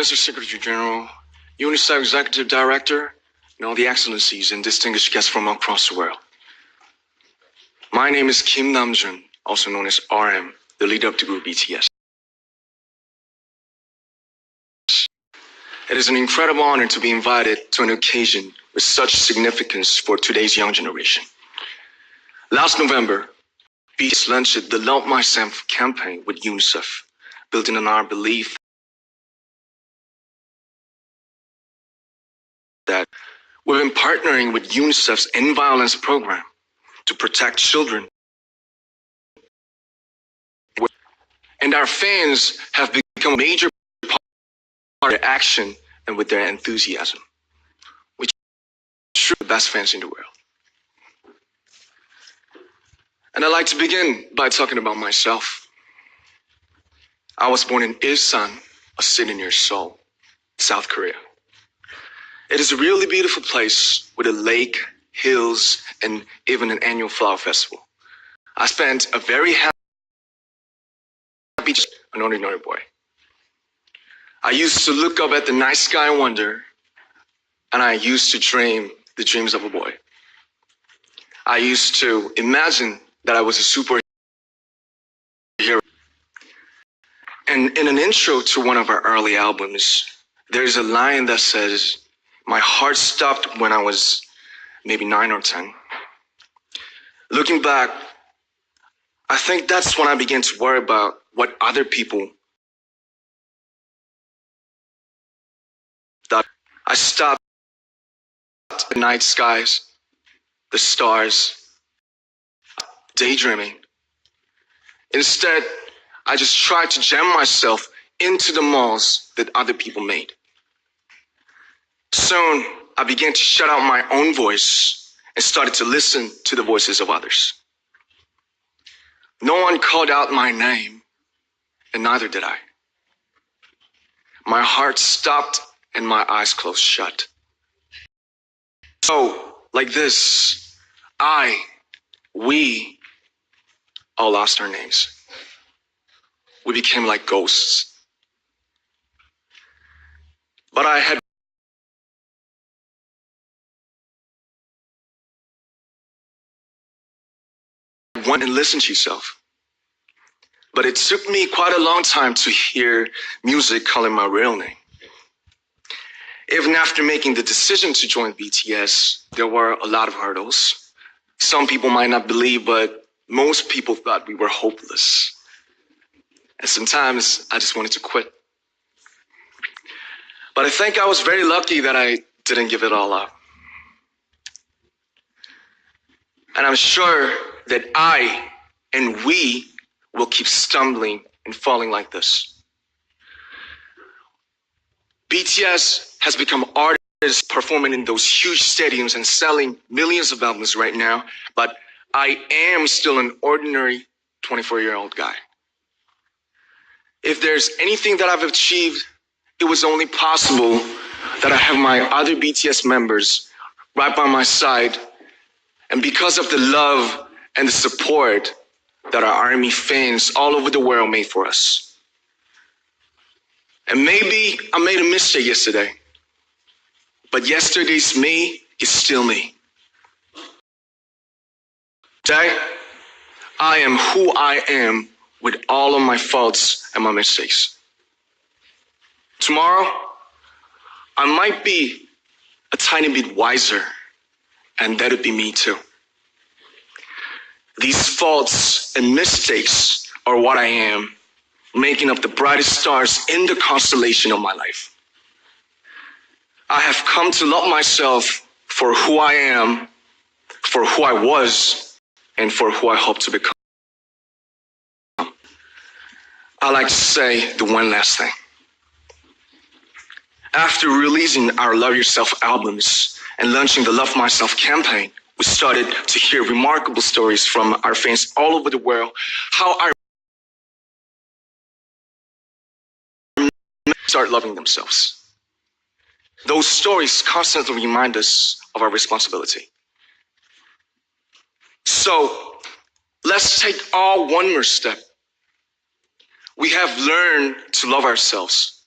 Mr. Secretary General, UNICEF Executive Director, and all the excellencies and distinguished guests from across the world. My name is Kim Namjoon, also known as RM, the leader of the group BTS. It is an incredible honor to be invited to an occasion with such significance for today's young generation. Last November, BTS launched the Love Myself campaign with UNICEF, building on our belief that we've been partnering with UNICEF's End Violence program to protect children. And our fans have become a major part of their action and with their enthusiasm, which is truly the best fans in the world. And I'd like to begin by talking about myself. I was born in Ilsan, a city near Seoul, South Korea. It is a really beautiful place with a lake, hills, and even an annual flower festival. I spent a very happy an ordinary boy. I used to look up at the night sky and wonder, and I used to dream the dreams of a boy. I used to imagine that I was a superhero. And in an intro to one of our early albums, there's a line that says, "My heart stopped when I was maybe 9 or 10. Looking back, I think that's when I began to worry about what other people thought. I stopped at the night skies, the stars, daydreaming. Instead, I just tried to jam myself into the malls that other people made. Soon, I began to shut out my own voice and started to listen to the voices of others. No one called out my name, and neither did I. My heart stopped and my eyes closed shut. So, like this, we all lost our names. We became like ghosts. But I had went and listened to yourself. But it took me quite a long time to hear music calling my real name. Even after making the decision to join BTS, there were a lot of hurdles. Some people might not believe, but most people thought we were hopeless. And sometimes I just wanted to quit. But I think I was very lucky that I didn't give it all up. And I'm sure that I and we will keep stumbling and falling like this. BTS has become artists performing in those huge stadiums and selling millions of albums right now, but I am still an ordinary 24-year-old guy. If there's anything that I've achieved, it was only possible that I have my other BTS members right by my side, and because of the love and the support that our ARMY fans all over the world made for us. And maybe I made a mistake yesterday, but yesterday's me is still me. Today, I am who I am with all of my faults and my mistakes. Tomorrow, I might be a tiny bit wiser, and that'll be me too. These faults and mistakes are what I am, making up the brightest stars in the constellation of my life. I have come to love myself for who I am, for who I was, and for who I hope to become. I like to say the one last thing. After releasing our Love Yourself albums and launching the Love Myself campaign, we started to hear remarkable stories from our fans all over the world, how our start loving themselves. Those stories constantly remind us of our responsibility. So let's take all one more step. We have learned to love ourselves.